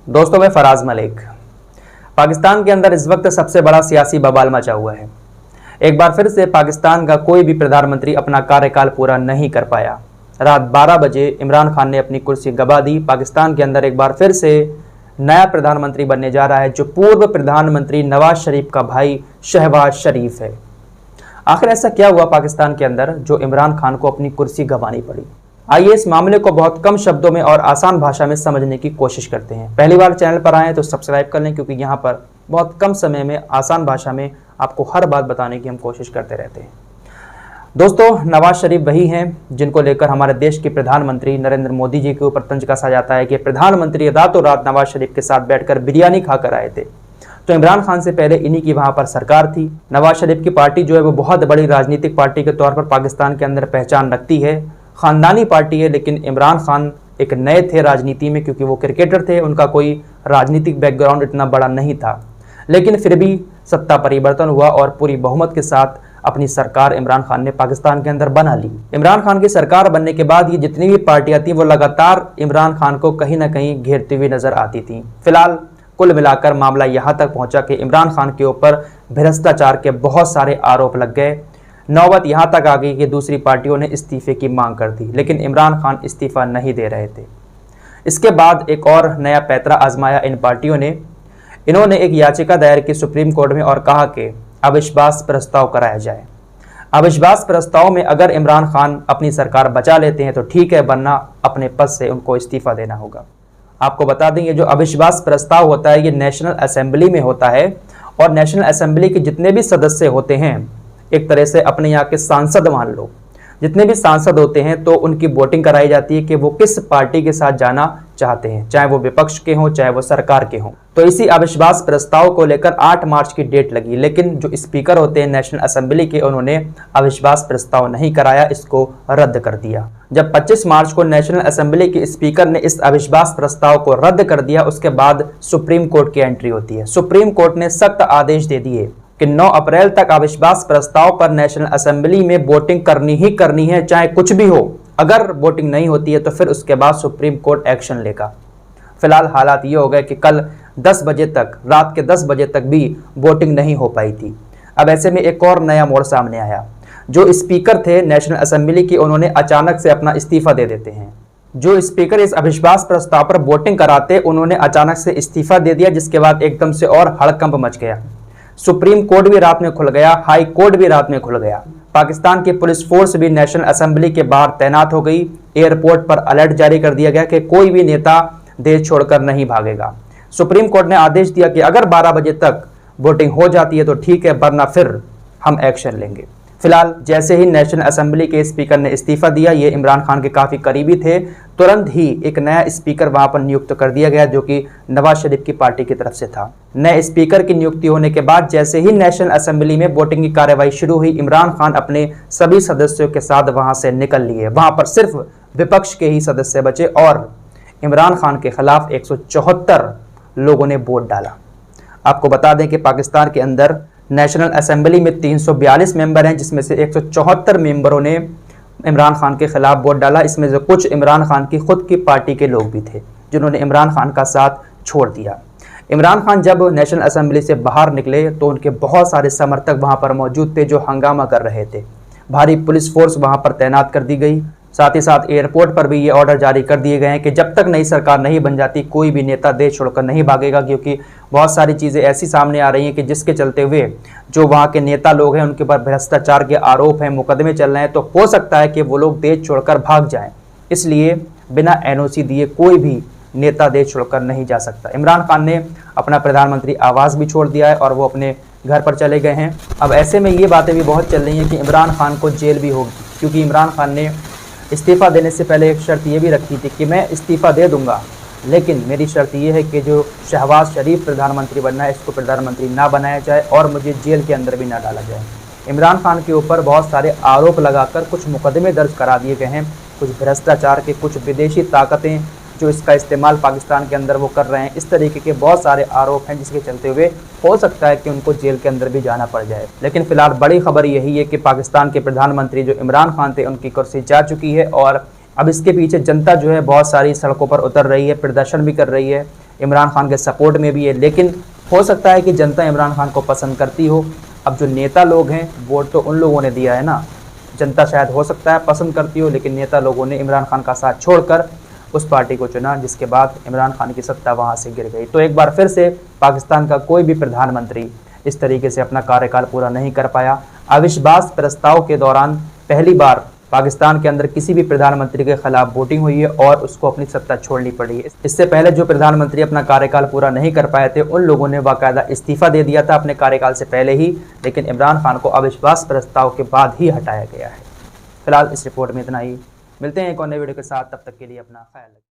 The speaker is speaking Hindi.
दोस्तों, मैं फराज मलिक। पाकिस्तान के अंदर इस वक्त सबसे बड़ा सियासी बवाल मचा हुआ है। एक बार फिर से पाकिस्तान का कोई भी प्रधानमंत्री अपना कार्यकाल पूरा नहीं कर पाया। रात 12 बजे इमरान खान ने अपनी कुर्सी गंवा दी। पाकिस्तान के अंदर एक बार फिर से नया प्रधानमंत्री बनने जा रहा है, जो पूर्व प्रधानमंत्री नवाज शरीफ का भाई शहबाज शरीफ है। आखिर ऐसा क्या हुआ पाकिस्तान के अंदर जो इमरान खान को अपनी कुर्सी गंवानी पड़ी? आइए इस मामले को बहुत कम शब्दों में और आसान भाषा में समझने की कोशिश करते हैं। पहली बार चैनल पर आए तो सब्सक्राइब कर लें, क्योंकि यहाँ पर बहुत कम समय में आसान भाषा में आपको हर बात बताने की हम कोशिश करते रहते हैं। दोस्तों, नवाज शरीफ वही हैं जिनको लेकर हमारे देश के प्रधानमंत्री नरेंद्र मोदी जी के ऊपर तंज कसा जाता है कि प्रधानमंत्री रातों रात नवाज शरीफ के साथ बैठकर बिरयानी खाकर आए थे। तो इमरान खान से पहले इन्हीं की वहां पर सरकार थी। नवाज शरीफ की पार्टी जो है वो बहुत बड़ी राजनीतिक पार्टी के तौर पर पाकिस्तान के अंदर पहचान रखती है। खानदानी पार्टी है, लेकिन इमरान खान एक नए थे राजनीति में, क्योंकि वो क्रिकेटर थे। उनका कोई राजनीतिक बैकग्राउंड इतना बड़ा नहीं था, लेकिन फिर भी सत्ता परिवर्तन हुआ और पूरी बहुमत के साथ अपनी सरकार इमरान खान ने पाकिस्तान के अंदर बना ली। इमरान खान की सरकार बनने के बाद ये जितनी भी पार्टियां थी वो लगातार इमरान खान को कहीं ना कहीं घेरती हुई नजर आती थी। फिलहाल कुल मिलाकर मामला यहां तक पहुंचा कि इमरान खान के ऊपर भ्रष्टाचार के बहुत सारे आरोप लग गए। नौबत यहां तक आ गई कि दूसरी पार्टियों ने इस्तीफे की मांग कर दी, लेकिन इमरान खान इस्तीफा नहीं दे रहे थे। इसके बाद एक और नया पैंतरा आजमाया इन पार्टियों ने। इन्होंने एक याचिका दायर की सुप्रीम कोर्ट में और कहा कि अविश्वास प्रस्ताव कराया जाए। अविश्वास प्रस्ताव में अगर इमरान खान अपनी सरकार बचा लेते हैं तो ठीक है, वरना अपने पद से उनको इस्तीफा देना होगा। आपको बता दें, ये जो अविश्वास प्रस्ताव होता है ये नेशनल असेंबली में होता है, और नेशनल असेंबली के जितने भी सदस्य होते हैं, एक तरह से अपने यहाँ के सांसद मान लो, जितने भी सांसद होते हैं तो उनकी वोटिंग कराई जाती है कि वो किस पार्टी के साथ जाना चाहते हैं, चाहे वो विपक्ष के हों चाहे वो सरकार के हों। तो इसी अविश्वास प्रस्ताव को लेकर 8 मार्च की डेट लगी, लेकिन जो स्पीकर होते हैं नेशनल असेंबली के, उन्होंने अविश्वास प्रस्ताव नहीं कराया, इसको रद्द कर दिया। जब 25 मार्च को नेशनल असेंबली के स्पीकर ने इस अविश्वास प्रस्ताव को रद्द कर दिया, उसके बाद सुप्रीम कोर्ट की एंट्री होती है। सुप्रीम कोर्ट ने सख्त आदेश दे दिए कि 9 अप्रैल तक अविश्वास प्रस्ताव पर नेशनल असेंबली में वोटिंग करनी ही करनी है, चाहे कुछ भी हो। अगर वोटिंग नहीं होती है तो फिर उसके बाद सुप्रीम कोर्ट एक्शन लेगा। फिलहाल हालात ये हो गए कि कल 10 बजे तक, रात के 10 बजे तक भी वोटिंग नहीं हो पाई थी। अब ऐसे में एक और नया मोड़ सामने आया। जो स्पीकर थे नेशनल असेंबली के, उन्होंने अचानक से अपना इस्तीफा दे देते हैं। जो स्पीकर इस अविश्वास प्रस्ताव पर वोटिंग कराते, उन्होंने अचानक से इस्तीफा दे दिया, जिसके बाद एकदम से और हड़कंप मच गया। सुप्रीम कोर्ट भी रात में खुल गया, हाई कोर्ट भी रात में खुल गया। पाकिस्तान की पुलिस फोर्स भी नेशनल असेंबली के बाहर तैनात हो गई। एयरपोर्ट पर अलर्ट जारी कर दिया गया कि कोई भी नेता देश छोड़कर नहीं भागेगा। सुप्रीम कोर्ट ने आदेश दिया कि अगर 12 बजे तक वोटिंग हो जाती है तो ठीक है, वरना फिर हम एक्शन लेंगे। फिलहाल जैसे ही नेशनल असेंबली के स्पीकर ने इस्तीफा दिया, ये इमरान खान के काफ़ी करीबी थे, तुरंत ही एक नया स्पीकर वहां पर नियुक्त कर दिया गया, जो कि नवाज शरीफ की पार्टी की तरफ से था। नए स्पीकर की नियुक्ति होने के बाद जैसे ही नेशनल असेंबली में वोटिंग की कार्रवाई शुरू हुई, इमरान खान अपने सभी सदस्यों के साथ वहां से निकल लिए। वहां पर सिर्फ विपक्ष के ही सदस्य बचे और इमरान खान के खिलाफ 174 लोगों ने वोट डाला। आपको बता दें कि पाकिस्तान के अंदर नेशनल असेंबली में 342 मेंबर हैं, जिसमें से 174 मेंबरों ने इमरान खान के खिलाफ वोट डाला। इसमें से कुछ इमरान खान की खुद की पार्टी के लोग भी थे, जिन्होंने इमरान खान का साथ छोड़ दिया। इमरान खान जब नेशनल असेंबली से बाहर निकले तो उनके बहुत सारे समर्थक वहां पर मौजूद थे, जो हंगामा कर रहे थे। भारी पुलिस फोर्स वहां पर तैनात कर दी गई। साथ ही साथ एयरपोर्ट पर भी ये ऑर्डर जारी कर दिए गए हैं कि जब तक नई सरकार नहीं बन जाती, कोई भी नेता देश छोड़कर नहीं भागेगा, क्योंकि बहुत सारी चीज़ें ऐसी सामने आ रही हैं कि जिसके चलते हुए जो वहाँ के नेता लोग हैं उनके ऊपर भ्रष्टाचार के आरोप हैं, मुकदमे चल रहे हैं, तो हो सकता है कि वो लोग देश छोड़कर भाग जाएं। इसलिए बिना NOC दिए कोई भी नेता देश छोड़कर नहीं जा सकता। इमरान खान ने अपना प्रधानमंत्री आवास भी छोड़ दिया है और वो अपने घर पर चले गए हैं। अब ऐसे में ये बातें भी बहुत चल रही हैं कि इमरान खान को जेल भी होगी, क्योंकि इमरान खान ने इस्तीफ़ा देने से पहले एक शर्त ये भी रखी थी कि मैं इस्तीफ़ा दे दूंगा, लेकिन मेरी शर्त ये है कि जो शहबाज शरीफ प्रधानमंत्री बनना है, इसको प्रधानमंत्री ना बनाया जाए और मुझे जेल के अंदर भी ना डाला जाए। इमरान खान के ऊपर बहुत सारे आरोप लगाकर कुछ मुकदमे दर्ज करा दिए गए हैं, कुछ भ्रष्टाचार के, कुछ विदेशी ताकतें जो इसका इस्तेमाल पाकिस्तान के अंदर वो कर रहे हैं। इस तरीके के बहुत सारे आरोप हैं, जिसके चलते हुए हो सकता है कि उनको जेल के अंदर भी जाना पड़ जाए। लेकिन फिलहाल बड़ी खबर यही है कि पाकिस्तान के प्रधानमंत्री जो इमरान खान थे, उनकी कुर्सी जा चुकी है और अब इसके पीछे जनता जो है बहुत सारी सड़कों पर उतर रही है, प्रदर्शन भी कर रही है। इमरान खान के सपोर्ट में भी है, लेकिन हो सकता है कि जनता इमरान खान को पसंद करती हो। अब जो नेता लोग हैं वोट तो उन लोगों ने दिया है ना, जनता शायद हो सकता है पसंद करती हो, लेकिन नेता लोगों ने इमरान खान का साथ छोड़कर उस पार्टी को चुना, जिसके बाद इमरान खान की सत्ता वहां से गिर गई। तो एक बार फिर से पाकिस्तान का कोई भी प्रधानमंत्री इस तरीके से अपना कार्यकाल पूरा नहीं कर पाया। अविश्वास प्रस्ताव के दौरान पहली बार पाकिस्तान के अंदर किसी भी प्रधानमंत्री के खिलाफ वोटिंग हुई है और उसको अपनी सत्ता छोड़नी पड़ी है। इससे पहले जो प्रधानमंत्री अपना कार्यकाल पूरा नहीं कर पाए थे उन लोगों ने बाकायदा इस्तीफा दे दिया था अपने कार्यकाल से पहले ही, लेकिन इमरान खान को अविश्वास प्रस्ताव के बाद ही हटाया गया है। फिलहाल इस रिपोर्ट में इतना ही। मिलते हैं एक और नए वीडियो के साथ, तब तक के लिए अपना ख्याल रखें।